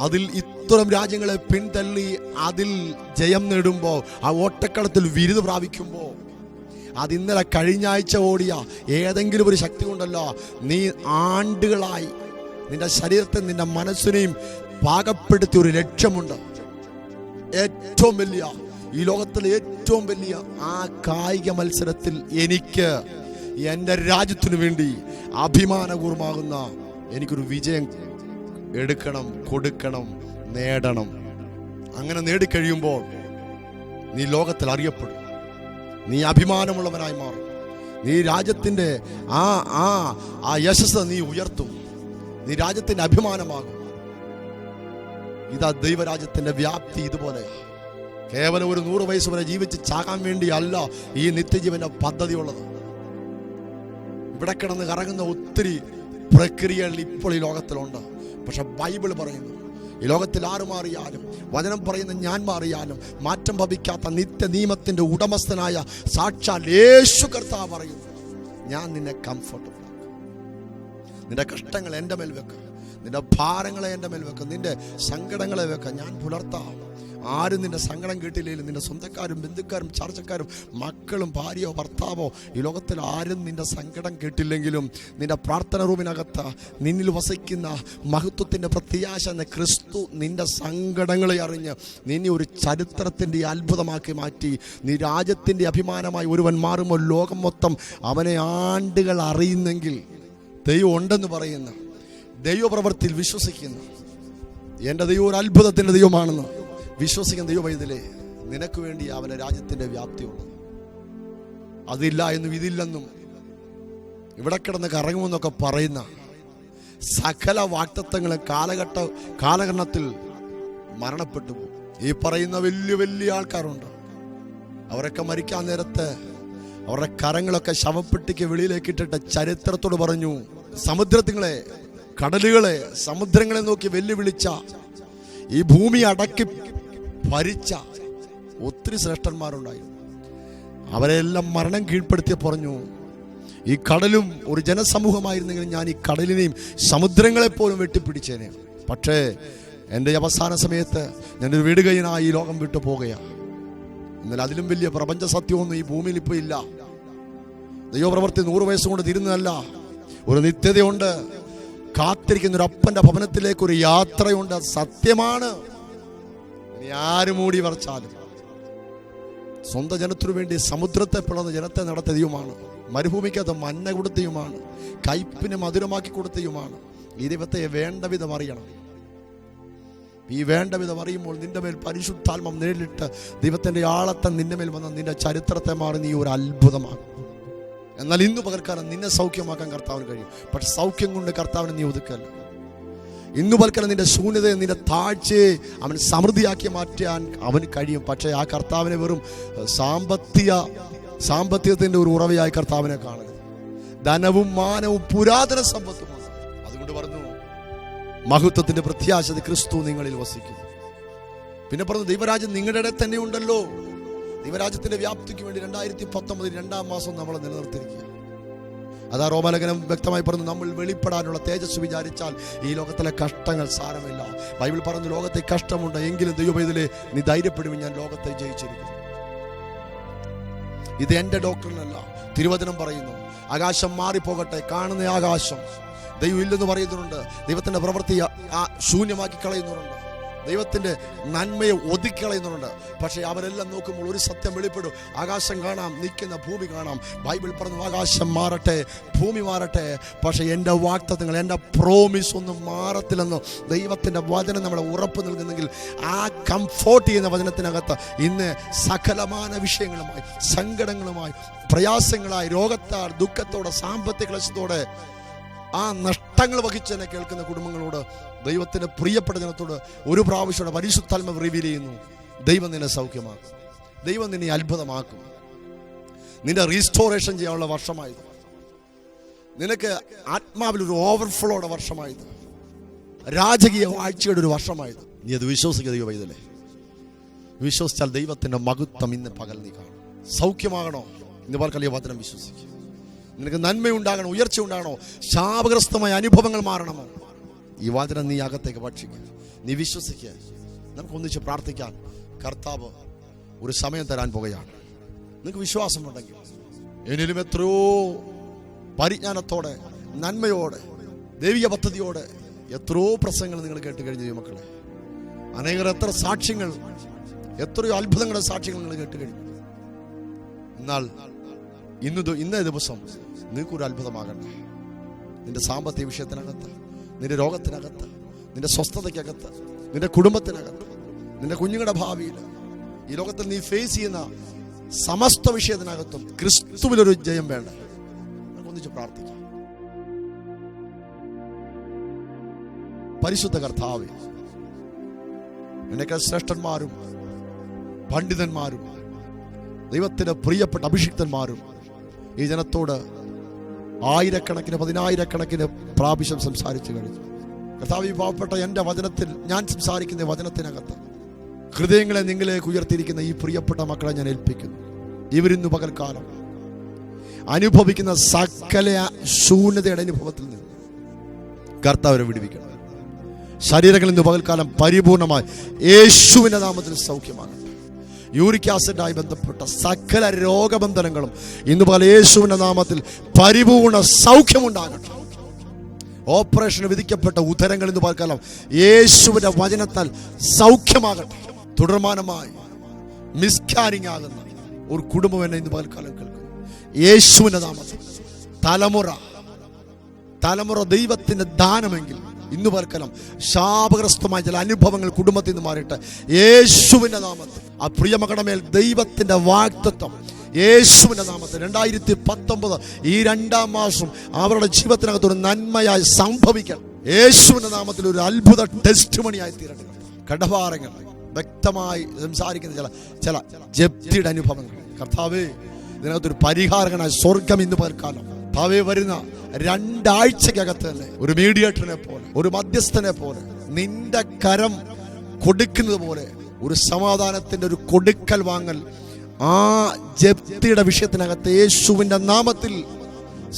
B: അതിൽ ഇത്തരം രാജ്യങ്ങളെ പിന്തള്ളി അതിൽ ജയം നേടുമ്പോൾ, ആ ഓട്ടക്കളത്തിൽ വിരുദ് പ്രാപിക്കുമ്പോൾ, അത് ഇന്നലെ കഴിഞ്ഞ ആഴ്ച ഓടിയ ഏതെങ്കിലും ഒരു ശക്തി കൊണ്ടല്ല, നീ ആണ്ടുകളായി നിന്റെ ശരീരത്തെ നിന്റെ മനസ്സിനെയും പാകപ്പെടുത്തിയ ഒരു ലക്ഷ്യമുണ്ട്. ഏറ്റവും വലിയ, ഈ ലോകത്തിലെ ഏറ്റവും വലിയ ആ കായിക മത്സരത്തിൽ എനിക്ക് എൻ്റെ രാജ്യത്തിനു വേണ്ടി അഭിമാനപൂർവമാകുന്ന എനിക്കൊരു വിജയം എടുക്കണം, കൊടുക്കണം, നേടണം. അങ്ങനെ നേടിക്കഴിയുമ്പോൾ നീ ലോകത്തിൽ അറിയപ്പെടും. നീ അഭിമാനമുള്ളവനായി മാറും. നീ രാജ്യത്തിൻ്റെ ആ യശസ് നീ ഉയർത്തും. നീ രാജ്യത്തിൻ്റെ അഭിമാനമാകും. ഇതാ ദൈവരാജ്യത്തിൻ്റെ വ്യാപ്തി ഇതുപോലെ. കേവലം ഒരു 100 വയസ്സ് വരെ ജീവിച്ച് ചാകാൻ വേണ്ടി അല്ല ഈ നിത്യജീവന്റെ പദ്ധതി ഉള്ളത്. ഇവിടെ കിടന്ന് കറങ്ങുന്ന ഒത്തിരി പ്രക്രിയകൾ ഇപ്പോൾ ഈ ലോകത്തിലുണ്ട്. പക്ഷെ ബൈബിൾ പറയുന്നു, ഈ ലോകത്തിൽ ആര് മാറിയാലും, വചനം പറയുന്ന ഞാൻ മാറിയാലും മാറ്റം ഭവിക്കാത്ത നിത്യ നിയമത്തിന്റെ ഉടമസ്ഥനായ സാക്ഷാൽ യേശു കർത്താവ് പറയുന്നു, ഞാൻ നിന്നെ കംഫർട്ടബിൾ ആക്കും. നിന്റെ കഷ്ടങ്ങൾ എൻ്റെ മേൽ വെക്ക, നിന്റെ ഭാരങ്ങളെ എൻ്റെ മേൽ വെക്ക, നിന്റെ സങ്കടങ്ങളെ വെക്ക, ഞാൻ പുലർത്താം. ആരും നിന്റെ സങ്കടം കേട്ടില്ലെങ്കിലും, നിന്റെ സ്വന്തക്കാരും ബന്ധുക്കാരും ചർച്ചക്കാരും മക്കളും ഭാര്യയോ ഭർത്താവോ ഈ ലോകത്തിൽ ആരും നിന്റെ സങ്കടം കേട്ടില്ലെങ്കിലും, നിന്റെ പ്രാർത്ഥന റൂമിനകത്ത് നിന്നിൽ വസിക്കുന്ന മഹത്വത്തിൻ്റെ പ്രത്യാശ എന്ന ക്രിസ്തു നിന്റെ സങ്കടങ്ങളെ അറിഞ്ഞ് നിന്നെ ഒരു ചരിത്രത്തിൻ്റെ അത്ഭുതമാക്കി മാറ്റി. നീ രാജ്യത്തിൻ്റെ അഭിമാനമായി ഒരുവൻ മാറുമ്പോൾ ലോകം മൊത്തം അവനെ ആണ്ടുകൾ അറിയുന്നെങ്കിൽ, ദൈവം ഉണ്ടെന്ന് പറയുന്ന, ദൈവപ്രവൃത്തിയിൽ വിശ്വസിക്കുന്ന, എൻ്റെ ദൈവം ഒരു അത്ഭുതത്തിൻ്റെ ദൈവമാണെന്ന് വിശ്വസിക്കുന്ന ദൈവമൈതലേ, നിനക്ക് വേണ്ടി അവൻ്റെ രാജ്യത്തിൻ്റെ വ്യാപ്തിയുള്ളത്. അതില്ല എന്നും ഇതില്ലെന്നും ഇവിടെ കിടന്ന് കറങ്ങുമെന്നൊക്കെ പറയുന്ന സകല വാഗ്ദത്തങ്ങളും കാലഘട്ടത്തിൽ മരണപ്പെട്ടു പോകും. ഈ പറയുന്ന വലിയ വലിയ ആൾക്കാരുണ്ട്, അവരൊക്കെ മരിക്കാൻ നേരത്ത് അവരുടെ കരങ്ങളൊക്കെ ശവപ്പെട്ടിക്ക് വെളിയിലേക്ക് ഇട്ടിട്ട് ചരിത്രത്തോട് പറഞ്ഞു, സമുദ്രങ്ങളെ, കടലുകളെ, സമുദ്രങ്ങളെ നോക്കി വെല്ലുവിളിച്ച, ഈ ഭൂമി അടക്കി ഭരിച്ച ഒത്തിരി ശ്രേഷ്ഠന്മാരുണ്ടായിരുന്നു. അവരെല്ലാം മരണം കീഴ്പ്പെടുത്തി പറഞ്ഞു, ഈ കടലും ഒരു ജനസമൂഹമായിരുന്നെങ്കിൽ ഞാൻ ഈ കടലിനെയും സമുദ്രങ്ങളെപ്പോലും വെട്ടിപ്പിടിച്ചേനെ. പക്ഷേ എൻ്റെ അവസാന സമയത്ത് ഞാനൊരു വീടുകൈനായി ഈ ലോകം വിട്ടു പോകുകയാണ്. എന്നാൽ അതിലും വലിയ പ്രപഞ്ച സത്യമൊന്നും ഈ ഭൂമിയിൽ ഇപ്പോൾ ഇല്ല. ദൈവപ്രവൃത്തി 100 വയസ്സ് കൊണ്ട് തീരുന്നതല്ല. ഒരു നിത്യതയുണ്ട്. കാത്തിരിക്കുന്ന ഒരു അപ്പൻ്റെ ഭവനത്തിലേക്ക് ഒരു യാത്രയുണ്ട്. സത്യമാണ്. ഇനി ആര് മൂടി വരച്ചാലും സ്വന്തം ജനത്തിനു വേണ്ടി സമുദ്രത്തെ പിളർന്ന് ജനത്തെ നടത്തിയ ദൈവമാണ്. മരുഭൂമിക്കകത്ത് മന്ന കൊടുത്തയുമാണ്, കയ്പിനെ മധുരമാക്കി കൊടുത്തയുമാണ്. ഈ ദൈവത്തെ വേണ്ട വിധം അറിയണം. ഈ വേണ്ട വിധം അറിയുമ്പോൾ നിന്റെ മേൽ പരിശുദ്ധാത്മം നേരിട്ട് ദൈവത്തിൻ്റെ ആളത്തെ നിന്റെ മേൽ വന്ന നിന്റെ ചരിത്രത്തെ മാറി നീ ഒരു അത്ഭുതമാകും. എന്നാൽ ഇന്ന് പകൽക്കാലം നിന്നെ സൗഖ്യമാക്കാൻ കർത്താവിന് കഴിയും. പക്ഷെ സൗഖ്യം കൊണ്ട് കർത്താവിനെ നീ ഒതുക്കല്ല. ഇന്നു പകൽക്കാലം നിന്റെ ശൂന്യതയെ, നിന്റെ താഴ്ചയെ അവൻ സമൃദ്ധിയാക്കി മാറ്റാൻ അവന് കഴിയും. പക്ഷേ ആ കർത്താവിനെ വെറും സാമ്പത്തികത്തിൻ്റെ ഒരു ഉറവയായി കർത്താവിനെ കാണരുത്. ധനവും മാനവും പുരാതന സമ്പത്തുമാണ്. അതുകൊണ്ട് പറഞ്ഞു, മഹത്വത്തിന്റെ പ്രത്യാശ ക്രിസ്തു നിങ്ങളിൽ വസിക്കുന്നു. പിന്നെ പറഞ്ഞു, ദൈവരാജ്യം നിങ്ങളുടെ ഇടയിൽ തന്നെ ഉണ്ടല്ലോ. ദൈവരാജ്യത്തിന്റെ വ്യാപ്തിക്ക് വേണ്ടി 2019 2-ാം മാസം നമ്മൾ നിലനിർത്തിയിരിക്കുക. അതാ റോമാലേഖനം വ്യക്തമായി പറഞ്ഞു, നമ്മൾ വെളിപ്പെടാനുള്ള തേജസ് വിചാരിച്ചാൽ ഈ ലോകത്തിലെ കഷ്ടങ്ങൾ സാരമില്ല. ബൈബിൾ പറഞ്ഞു, ലോകത്തെ കഷ്ടമുണ്ട്, എങ്കിലും ദൈവമൈതലേ നീ ധൈര്യപ്പെടും, ഞാൻ ലോകത്തെ ജയിച്ചിരിക്കുന്നു. ഇത് എൻ്റെ ഡോക്ടറിനല്ല, തിരുവചനം പറയുന്നു. ആകാശം മാറിപ്പോകട്ടെ, കാണുന്ന ആകാശം ദൈവം ഇല്ലെന്ന് പറയുന്നുണ്ട്. ദൈവത്തിന്റെ പ്രവൃത്തി ശൂന്യമാക്കി കളയുന്നുണ്ട്. ദൈവത്തിന്റെ നന്മയെ ഒതുക്കളയുന്നുണ്ട്. പക്ഷേ അവരെല്ലാം നോക്കുമ്പോൾ ഒരു സത്യം വെളിപ്പെടും. ആകാശം കാണാം, നിൽക്കുന്ന ഭൂമി കാണാം. ബൈബിൾ പറഞ്ഞു, ആകാശം മാറട്ടെ, ഭൂമി മാറട്ടെ, പക്ഷേ എൻ്റെ വാഗ്ദത്തങ്ങൾ, എൻ്റെ പ്രോമിസ് ഒന്നും മാറത്തില്ലെന്ന് ദൈവത്തിൻ്റെ വചനം നമ്മളെ ഉറപ്പ് നൽകുന്നെങ്കിൽ, ആ കംഫോർട്ട് ചെയ്യുന്ന വചനത്തിനകത്ത് ഇന്ന് സകലമാന വിഷയങ്ങളുമായി, സങ്കടങ്ങളുമായി, പ്രയാസങ്ങളായി, രോഗത്താൽ, ദുഃഖത്തോടെ, സാമ്പത്തിക ക്ലേശത്തോടെ, ആ നഷ്ടങ്ങൾ വഹിച്ചെന്നെ കേൾക്കുന്ന കുടുംബങ്ങളോട്, ദൈവത്തിന്റെ പ്രിയപ്പെട്ട ജനത്തോട് ഒരു പ്രാവശ്യം പരിശുദ്ധാത്മാവ് റിവീൽ ചെയ്യുന്നു, ദൈവം നിന്നെ സൗഖ്യമാക്കും, ദൈവം നിന്നെ അത്ഭുതമാക്കും. നിന്റെ റീസ്റ്റോറേഷൻ ചെയ്യാനുള്ള വർഷമായത്, നിനക്ക് ആത്മാവിൽ ഒരു ഓവർഫ്ലോയുടെ വർഷമായത്, രാജകീയ വാഴ്ചയുടെ ഒരു വർഷമായത്. നീ അത് വിശ്വസിക്കുക ദൈവമൈതലേ. വിശ്വസിച്ചാൽ ദൈവത്തിന്റെ മഹത്വം ഇന്ന് പകൽ നീ കാണും. സൗഖ്യമാകണോ? ഇന്ന് പകൽ വചനം വിശ്വസിക്കുക. നിനക്ക് നന്മയുണ്ടാകണോ, ഉയർച്ച ഉണ്ടാകണോ, ശാപഗ്രസ്തമായ അനുഭവങ്ങൾ മാറണമോ, ഈ വചനം നീ അകത്തേക്ക് ഭക്ഷിക്കുക, നീ വിശ്വസിക്കുക. നമുക്ക് ഒന്നിച്ച് പ്രാർത്ഥിക്കാൻ കർത്താവ് ഒരു സമയം തരാൻ പോകുകയാണ്. നിങ്ങൾക്ക് വിശ്വാസമുണ്ടെങ്കിൽ, എന്നിലും എത്രയോ പരിജ്ഞാനത്തോടെ, നന്മയോടെ, ദൈവിക പദ്ധതിയോടെ എത്രയോ പ്രസംഗങ്ങൾ നിങ്ങൾ കേട്ട് കഴിഞ്ഞു മക്കളെ. അനേകർ എത്ര സാക്ഷ്യങ്ങൾ, എത്രയോ അത്ഭുതങ്ങളുടെ സാക്ഷ്യങ്ങൾ നിങ്ങൾ കേട്ട് കഴിഞ്ഞു. എന്നാൽ ഇന്നേ ദിവസം നിനക്കൊരു അത്ഭുതമാകട്ടെ. നിന്റെ സാമ്പത്തിക വിഷയത്തിനകത്ത്, നിന്റെ രോഗത്തിനകത്ത്, നിന്റെ സ്വസ്ഥതയ്ക്കകത്ത്, നിന്റെ കുടുംബത്തിനകത്ത്, നിന്റെ കുഞ്ഞുങ്ങളുടെ ഭാവിയിൽ, ഈ ലോകത്തിൽ നീ ഫേസ് ചെയ്യുന്ന സമസ്ത വിഷയത്തിനകത്തും ക്രിസ്തുവിലൊരു ജയം വേണ്ട. ഒന്നിച്ച് പ്രാർത്ഥിക്കാം. പരിശുദ്ധ കർത്താവേ, എന്നേക്കാൾ ശ്രേഷ്ഠന്മാരും പണ്ഡിതന്മാരും ദൈവത്തിന്റെ പ്രിയപ്പെട്ട അഭിഷിക്തന്മാരും ഈ ജനത്തോട് ആയിരക്കണക്കിന് 10,000-കണക്കിന് പ്രാവശ്യം സംസാരിച്ചു കഴിഞ്ഞു. കർത്താവ്, ഈ പാവപ്പെട്ട എൻ്റെ വചനത്തിൽ, ഞാൻ സംസാരിക്കുന്ന വചനത്തിനകത്ത് ഹൃദയങ്ങളെ നിങ്ങളിലേക്ക് ഉയർത്തിയിരിക്കുന്ന ഈ പ്രിയപ്പെട്ട മക്കളെ ഞാൻ ഏൽപ്പിക്കുന്നു. ഇവരിന്ന് പകൽക്കാലം അനുഭവിക്കുന്ന സകല ശൂന്യതയുടെ അനുഭവത്തിൽ നിന്ന് കർത്താവരെ വിടുവിക്കണം. ശരീരങ്ങളിൽ നിന്ന് പകൽക്കാലം പരിപൂർണമായി യേശുവിന്റെ നാമത്തിൽ സൗഖ്യമാകട്ടെ. യൂറിക് ആസിഡായി ബന്ധപ്പെട്ട സകല രോഗബന്ധനങ്ങളും ഇന്ന് പകൽ യേശുവിന്റെ നാമത്തിൽ പരിപൂർണ സൗഖ്യമുണ്ടാകട്ടെ. ഓപ്പറേഷന് വിധിക്കപ്പെട്ട ഉദരങ്ങൾ ഇന്ന് പകൽക്കാലം യേശുവിന്റെ വചനത്താൽ സൗഖ്യമാകട്ടെ. തുടർമാനമായി മിസ്കാരിങ് ആകുന്ന ഒരു കുടുംബം എന്നെ ഇന്ന് പകൽക്കാലം കേൾക്കുന്നു. യേശുവിന്റെ നാമത്തിൽ തലമുറ ദൈവത്തിന്റെ ദാനമെങ്കിൽ ഇന്ന് പകൽക്കാലം ശാപഗ്രസ്തമായ ചില അനുഭവങ്ങൾ കുടുംബത്തിൽ നിന്ന് മാറിയിട്ട് യേശുവിന്റെ നാമത്തിൽ ആ പ്രിയ മകളുടെ മേൽ ദൈവത്തിന്റെ വാഗ്ദത്തം യേശുവിന്റെ നാമത്തിൽ 2019 ഈ 2-ാം മാസം അവരുടെ ജീവിതത്തിനകത്ത് ഒരു നന്മയായി സംഭവിക്കണം. യേശുവിന്റെ നാമത്തിൽ ഒരു അത്ഭുത ടെസ്റ്റ് മണിയായി തീരട്ടെ. കടഭാരങ്ങൾ വ്യക്തമായി സംസാരിക്കുന്ന ചില ജപ്തിയുടെ അനുഭവങ്ങൾ കർത്താവേ, ഇതിനകത്തൊരു പരിഹാരകനായ സ്വർഗം ഇന്ന് പകൽക്കാലം കർത്താവേ, വരുന്ന 2 ആഴ്ചക്കകത്ത് തന്നെ ഒരു മീഡിയേറ്ററിനെ പോലെ, ഒരു മധ്യസ്ഥനെ പോലെ, നിന്റെ കരം കൊടുക്കുന്നത് പോലെ ഒരു സമാധാനത്തിന്റെ ഒരു കൊടുക്കൽ വാങ്ങൽ ആ ജപ്തിയുടെ വിഷയത്തിനകത്ത് യേശുവിന്റെ നാമത്തിൽ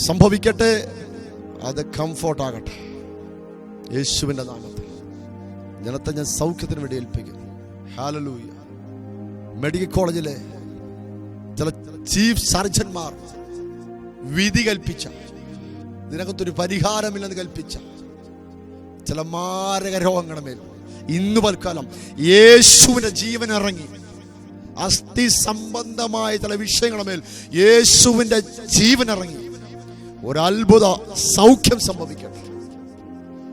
B: സംഭവിക്കട്ടെ. അത് കംഫോർട്ട് ആകട്ടെ. യേശുവിന്റെ നാമത്തിൽ ജനത്തെ ഞാൻ സൗഖ്യത്തിന് വേണ്ടി ഏൽപ്പിക്കുന്നു. ഹല്ലേലൂയ. മെഡിക്കൽ കോളേജിലെ ചില ചീഫ് സർജന്മാർ വിധി കൽപ്പിച്ച, ഇതിനകത്തൊരു പരിഹാരമില്ലെന്ന് കൽപ്പിച്ച ചില മാരക രോഗങ്ങളുടെ മേൽ ഇന്ന് പൽക്കാലം യേശുവിന്റെ ജീവൻ ഇറങ്ങി. അസ്ഥി സംബന്ധമായ ചില വിഷയങ്ങളുടെ മേൽ യേശുവിന്റെ ജീവൻ ഇറങ്ങി ഒരത്ഭുത സൗഖ്യം സംഭവിക്കട്ടെ.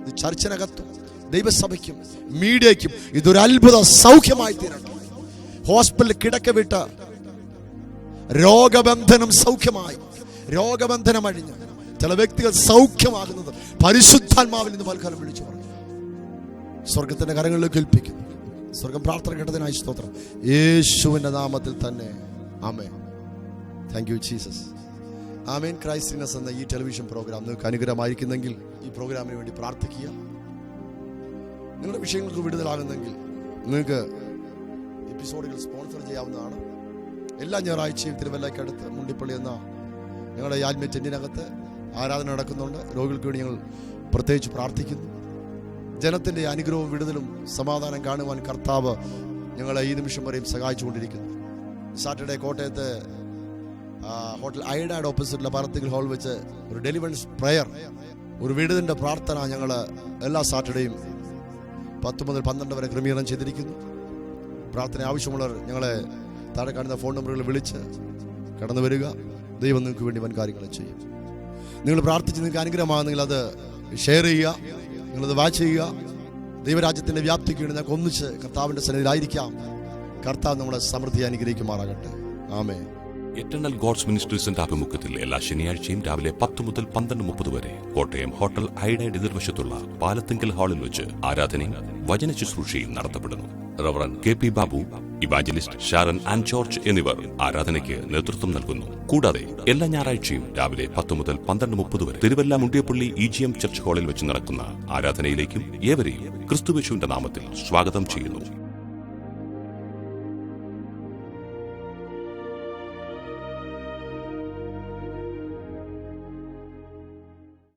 B: ഇത് ചർച്ചിനകത്തും ദൈവസഭയ്ക്കും മീഡിയയ്ക്കും ഇതൊരു അത്ഭുത സൗഖ്യമായി തീരട്ടെ. ഹോസ്പിറ്റലിൽ കിടക്ക വിട്ട രോഗബന്ധനം സൗഖ്യമായി, രോഗബന്ധനം അഴിഞ്ഞ് ചില വ്യക്തികൾ സൗഖ്യമാകുന്നത് പരിശുദ്ധാത്മാവിൽ നിന്ന് പൽക്കാലം വിളിച്ചു പറഞ്ഞു. സ്വർഗത്തിന്റെ കരങ്ങളിലേക്ക് ഏൽപ്പിക്കുന്നു. സ്വർഗം പ്രാർത്ഥന കേട്ടതിനായി സ്തോത്രം. യേശുവിന്റെ നാമത്തിൽ തന്നെ ആമേൻ. Thank you Jesus. ആമേൻ. ക്രൈസ്റ്റിനെസ് എന്ന ഈ ടെലിവിഷൻ പ്രോഗ്രാം നിങ്ങൾക്ക് അനുഗ്രഹമായിരിക്കുന്നെങ്കിൽ ഈ പ്രോഗ്രാമിന് വേണ്ടി പ്രാർത്ഥിക്കുക. നിങ്ങളുടെ വിഷയങ്ങൾക്ക് വിടുതലാകുന്നെങ്കിൽ നിങ്ങൾക്ക് എപ്പിസോഡുകൾ സ്പോൺസർ ചെയ്യാവുന്നതാണ്. എല്ലാ ഞായറാഴ്ചയും തിരുവല്ലയ്ക്കടുത്ത് മുണ്ടിപ്പള്ളി എന്ന ഞങ്ങളുടെ ആത്മീയ ടെന്റിനകത്ത് ആരാധന നടക്കുന്നുണ്ട്. രോഗികൾക്ക് വേണ്ടി ഞങ്ങൾ പ്രത്യേകിച്ച് പ്രാർത്ഥിക്കുന്നു. ജനത്തിൻ്റെ അനുഗ്രഹവും വിടുതലും സമാധാനം കാണുവാൻ കർത്താവ് ഞങ്ങളെ ഈ നിമിഷം വരെയും സഹായിച്ചുകൊണ്ടിരിക്കുന്നു. സാറ്റർഡേ കോട്ടയത്ത് ഹോട്ടൽ ഐഡാഡ് ഓപ്പോസിറ്റിലെ പാലത്തിങ്കൽ ഹാൾ വെച്ച് ഒരു ഡെലിവറൻസ് പ്രയർ, ഒരു വിടുതലിൻ്റെ പ്രാർത്ഥന ഞങ്ങൾ എല്ലാ സാറ്റർഡേയും 10 മുതൽ 12 വരെ ക്രമീകരണം ചെയ്തിരിക്കുന്നു. പ്രാർത്ഥന ആവശ്യമുള്ളവർ ഞങ്ങളെ താഴെ കാണുന്ന ഫോൺ നമ്പറുകൾ വിളിച്ച് കടന്നു വരിക. ദൈവം നിങ്ങൾക്ക് വേണ്ടി വൻ കാര്യങ്ങൾ ചെയ്യും. നിങ്ങൾ പ്രാർത്ഥിച്ച് നിങ്ങൾക്ക് അനുഗ്രഹമാകുന്നെങ്കിൽ അത് ഷെയർ ചെയ്യുക, നിങ്ങളത് വാച്ച് ചെയ്യുക. ദൈവരാജ്യത്തിൻ്റെ വ്യാപ്തിക്ക് വേണ്ടി ഞങ്ങൾക്ക് ഒന്നിച്ച് കർത്താവിൻ്റെ സന്നിധിയിലായിരിക്കാം. കർത്താവ് നമ്മളെ സമൃദ്ധി അനുഗ്രഹിക്കുമാറാകട്ടെ. ആമേൻ.
A: എറ്റേണൽ ഗോഡ്സ് മിനിസ്ട്രീസിന്റെ ആഭിമുഖ്യത്തിൽ എല്ലാ ശനിയാഴ്ചയും രാവിലെ 10 മുതൽ 12:30 വരെ കോട്ടയം ഹോട്ടൽ ഐഡയുടെ എതിർവശത്തുള്ള പാലത്തിങ്കൽ ഹാളിൽ വെച്ച് ആരാധനയും വചന ശുശ്രൂഷയും നടത്തപ്പെടുന്നു. Reverend KP Babu, evangelist Sharon and George എന്നിവർ ആരാധനയ്ക്ക് നേതൃത്വം നൽകുന്നു. കൂടാതെ എല്ലാ ഞായറാഴ്ചയും രാവിലെ 10 മുതൽ 12:30 വരെ തിരുവല്ല മുണ്ടിയപ്പള്ളി EGM ചർച്ച് ഹാളിൽ വെച്ച് നടക്കുന്ന ആരാധനയിലേക്കും ഏവരെയും ക്രിസ്തുയേശുവിന്റെ നാമത്തിൽ സ്വാഗതം ചെയ്യുന്നു.